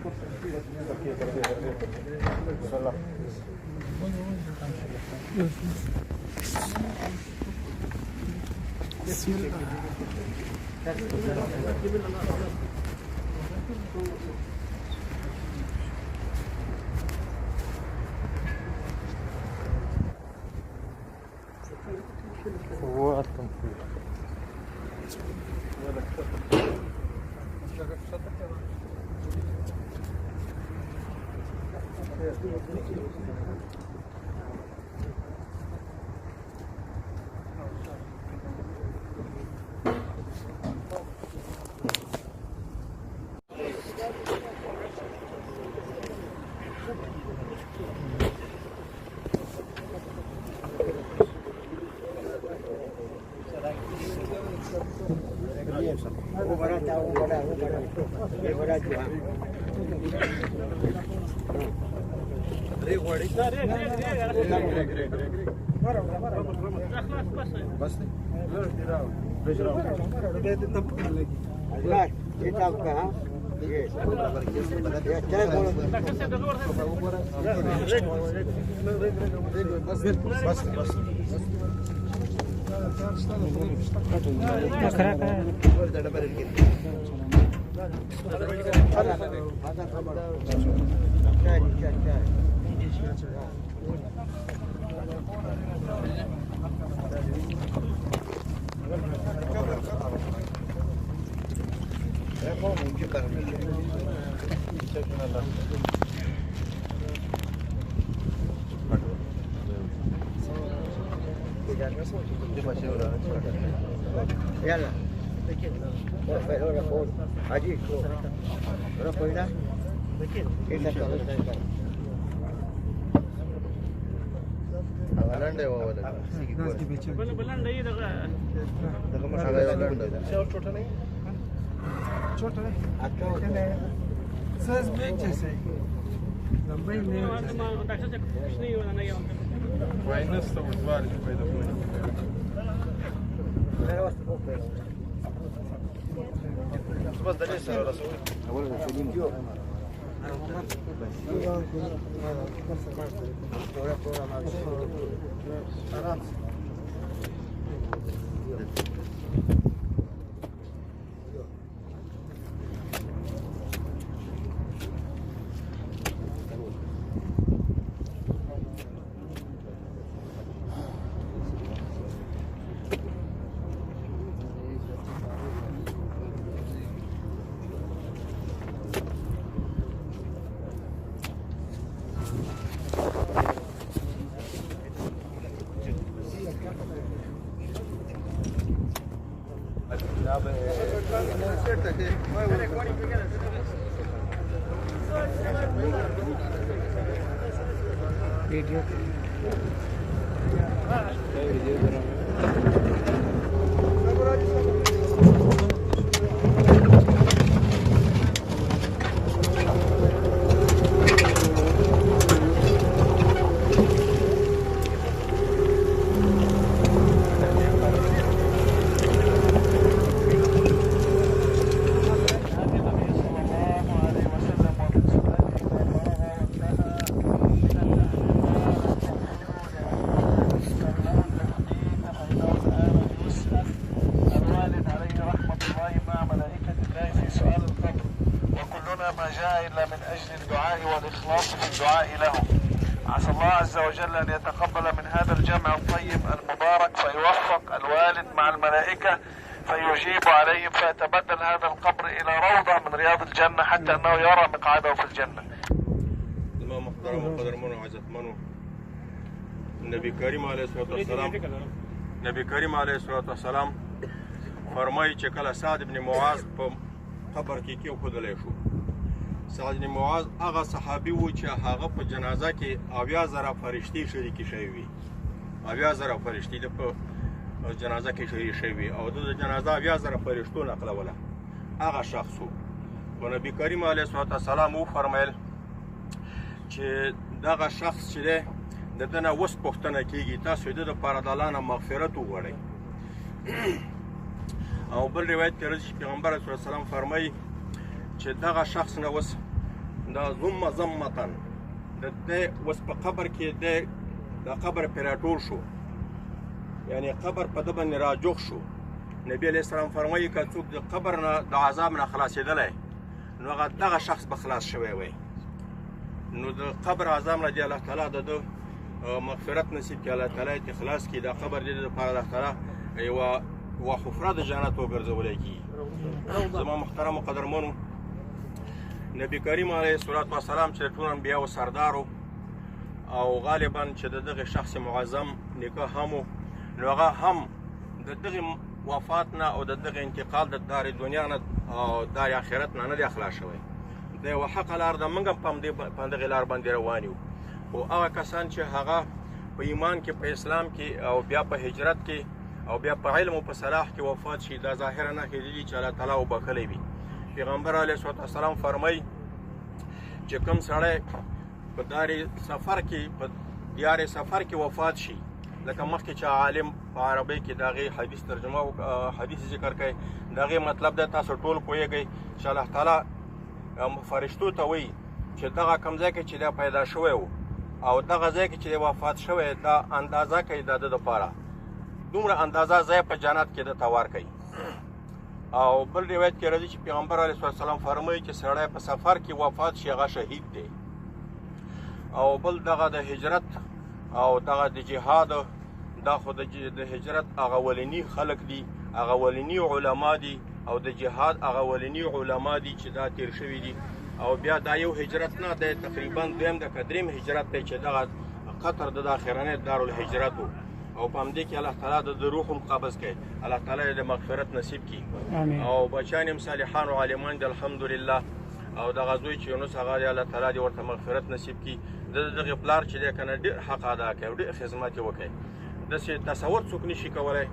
Вот он. يلا عجيب رفضنا بلنډه و ولا بلنډه یې دغه مشابه بلنډه څو ټوټه نه ټوټه نه اته ساز بنچ سي لمبي نه ما ډاکټر څه کوښښ نه یو نه یو وایي نسته وځوال پیدا کوي بس ده لسه رسول اولا سليم جو वीडियो ما جاء إلا من أجل الدعاء والإخلاص في الدعاء له. عسى الله عز وجل أن يتقبل من هذا الجمع الطيب المبارك فيوفق الوالد مع الملائكة فيجيب عليهم فيتبدل هذا القبر إلى روضة من رياض الجنة حتى أنه يرى مقعده في الجنة. زما محترم وقدرمن وعزتمنو نبی کریم علیه الصلاة والسلام فرمایي چې کله سعد بن معاذ په قبر کې کېښودلی شو. سعد بن معاذ هغه صحابي و چې هغه په جنازه کې 80,000 فرشتې شریکې شوي وي. 80,000 فرشتې د په جنازه کې شریک شوي وي او د جنازه 80,000 فرشتو نقلوله. هغه شخص و. و نبی کریم علیه الصلاة والسلام وفرمیل چې دغه شخص چې دی د ده نه اوس پوښتنه کېږي تاسو د ده دپاره د الله نه مغفرت وغواړئ. او بل روایت کې راځي چې پیغمبر صلی الله علیه وسلم فرمایي چې دغه شخص نه اوس دا ضم ضمتن د دې اوس په قبر کې د قبر پرې راټول شو، یعنی قبر په ده باندې راجوخ شو. نبی علیه السلام فرمایي که څوک د قبر نه د عذاب نه خلاصېدلی نو هغه دغه شخص به خلاص شوی وی. نو د قبر عذاب نه دې الله تعالی د ده مغفرت نصیب کړي، الله تعالی یې خلاص کړي. دا قبر دې دپاره الله تعالی یوه حفره د جنت وګرځولی کېږي. زما محترمو قدرمنو، نبي کریم علیه الصلاة والسلام چې د ټولو انبیاو سردار او غالبا چې د دغه شخص معظم نیکه هم و، نو هغه هم د دغه وفات نه او د دغه انتقال د دار دنیا نه او دار آخرت نه دی خلاص شوی. د یوه حقه لار ده، موږ هم په دغې لار باندې روان یو. خو هغه کسان چې هغه په ایمان کې، په اسلام کې او بیا په هجرت کې او بیا په علم او په صلاح کې وفات شي، دا ظاهره نښې دي چې الله تعالی وبخلی وي. پیغمبر علیه الصلاة والسلام فرمایي چې کوم سړی په دیار سفر کې وفات شي، لکه مخکې چې عالم په عربۍ کې د هغې حدیث ترجمه حدیث ذکر کوي، د هغې مطلب دی تاسو ټول پوهېږئ چې الله تعالی فرشتو ته وایي چې دغه کوم ځای کې چې دی پیدا شوی و او دغه ځای کې چې دی وفات شوی، دا اندازه کوي د ده دپاره، دومره اندازه ځای په جنت کې ده ته ورکوي. او بل روایت کې راځي چې پیغمبر علیه السلام فرمایي چې سړی په سفر کې وفات شي هغه شهید دی. او بل دغه د هجرت او دغه د جهاد، دا خو د هجرت هغه ولني خلق دي، هغه ولني علما دي، او د جهاد هغه ولني علما دي چې دا تیر شوي دي. او بیا دا یو هجرت نه دی، تقریبا دویم د که دریم هجرت دی چې دغه قطر د اخرنی دارالهجرت و. او په همدې کې الله تعالی د روح هم قبض کوي، الله تعالی یې د مغفرت نصیب کړي. او بچیان هم صالحان او عالمان دي الحمدلله. او دغه زوی چې یونس هغه دی، الله تعالی دې ورته مغفرت نصیب کړي. د دغې پلار چې دی که نه ډېر حق ادا کوي او ډېر خدمت یې وکړي، داسې تصور څوک نشي کولی.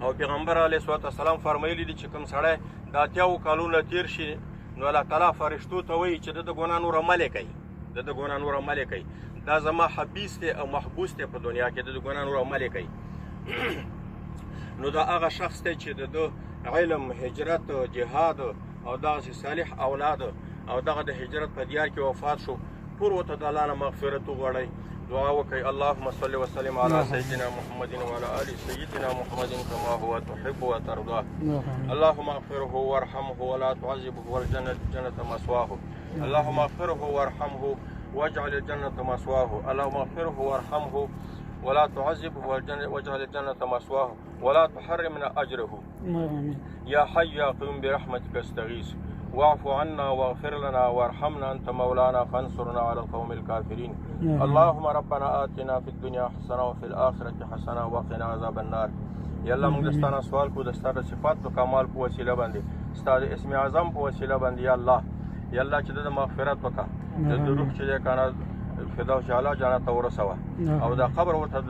او پیغمبر علیه الصلاة والسلام فرمایلي دي چې کوم سړی د 80 کالونه تیر شي نو الله تعالی فرشتو ته وایي چې د ده ګناه نوره مه لیکئ، د ده ګناه نوره مه لیکئ، دا زما حبیث دی او محبوس دی په دنیا کې، د ده ګناه نوره مه لیکئ. نو دا هغه شخص دی چې د ده علم، هجرت، جهاد او دغسې صالح اولاد او دغه د هجرت په دیار کې وفات شو، ټول ورته د الله نه مغفرت وغواړئ، دعا وکړئ. اللهم صل وسلم على سيدنا محمد وعلى آل سيدنا محمد كما هو تحب وترضى. اللهم اغفره وارحمه ولا تعذبه والجنة جنة مثواه. اللهم اغفره وارحمه واجعل الجنة مثواه. اللهم اغفره وارحمه ولا تعذبه واجعل الجنة مثواه ولا تحرمنا أجره. يا حي يا قيوم برحمتك استغيث واعف عنا واغفر لنا وارحمنا أنت مولانا فانصرنا على القوم الكافرين. اللهم ربنا آتنا في الدنيا حسنة وفي الآخرة حسنة وقنا عذاب النار. یا الله موږ دستانه سوال کو د ستاره صفات او کمال په وسیله باندې، ستاره اسم اعظم په وسیله باندې، یا الله چې د مغفرت وکړه، د روح چې دی کنه فردوس اعلی جنت ته ورسوه، او دا قبر ورته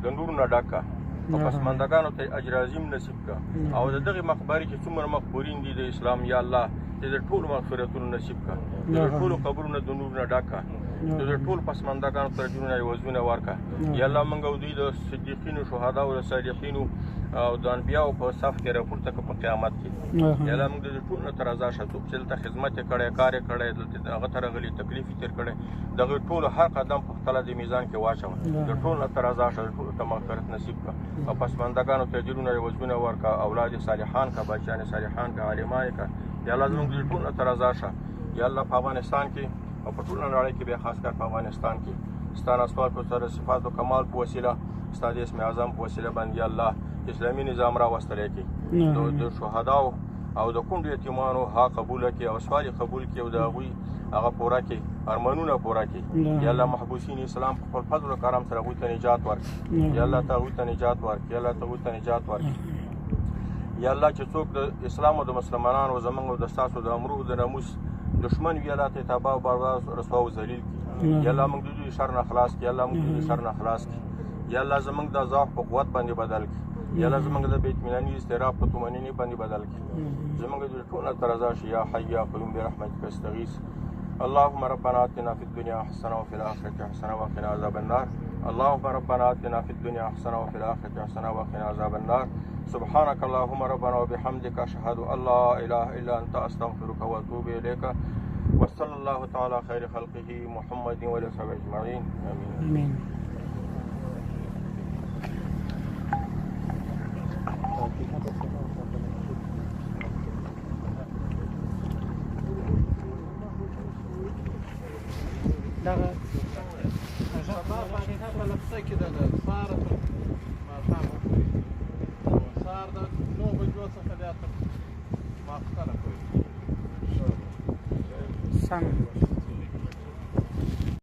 د نور نه ډک کړه، او پسماندګانو ته اجر عظیم نصیب کړه. او د دغې مقبرې چې څومره مقبورین دي د اسلام، یا الله چې د ټولو مغفرتونو نصیب کړه، د ټولو قبرونه د نور نه ډک کړه، د ټول پسماندګانو ته اجرونه عوضونه ورکړه. یا الله موږ او دوی د صدیقینو، شهداو او صالحینو او د انبیاو په صف کې راپورته کړه په قیامت کې. یا الله موږ د ټول نه ته رضا شه، څوک چې دلته خدمت یې کړی، کار یې کړی، دلته هغه ته راغلي، تکلیف یې تېر کړی، د هغوی ټولو هر قدم په خپله د میزان کې واچوه، د ټول نه ته رضا شه، د ټولو ته مغفرت نصیب کړه، او پسماندګانو ته اجرونه عوضونه ورکړه، اولاد یې صالحان کړه، بچیان یې صالحان کړه، عالمان یې کړه. یا الله زموږ د ټول نه ته رضا شه. یا الله په افغانستان کې او په ټوله نړۍ کې بیا خاص کر په افغانستان کې ستا نه سوال کو سره صفات او کمال په وسیله، ستا د اسم اعظم په وسیله باندې الله اسلامي نظام راوستلی کړي، د شهداو او د کونډو یتیمانو حق قبوله کړي او سوال یې قبول کړي او د هغوی هغه پوره کړي، ارمانونه پوره کړي. یا الله محبوسین اسلام په خپل فضل و کرم سره هغوی ته نجات ورکړي. یا الله ته هغوی ته نجات ورکړي. یا الله ته هغوی ته نجات ورکړي. یا الله چې څوک د اسلام او د مسلمانانو زموږ او د ستاسو د امروح د ناموس دشمن وي، الله ته تباه او برباد رسوا او ذلیل کړي. یا الله موږ د دوی شر نه خلاص کړي. یا الله موږ د دوی شر نه خلاص کړي. یا الله زموږ د ضعف په قوت باندې بدل کړي. یا الله زموږ د بې اطمیناني اضطراب په طمأنینې باندې بدل کړي. زموږ د ټول نه ته رضا شي. یا حی یا قیوم برحمتک استغیث. اللهم ربنا آتنا في الدنيا حسنة وفي الآخرة حسنة وقنا عذاب النار. اللهم ربنا آتنا في الدنيا حسنة وفي الآخرة حسنة وقنا عذاب النار. سبحانك اللهم ربنا وبحمدك أشهد أن لا إله إلا أنت أستغفرك وأتوب إليك. وصلى الله تعالى خير خلقه محمد وعلى صحبه اجمعين امين امين. دغه شباب حقیقت په لپسه کې د سهار سهار د 9 بجو څخه تر ماسخوتنه پورې سم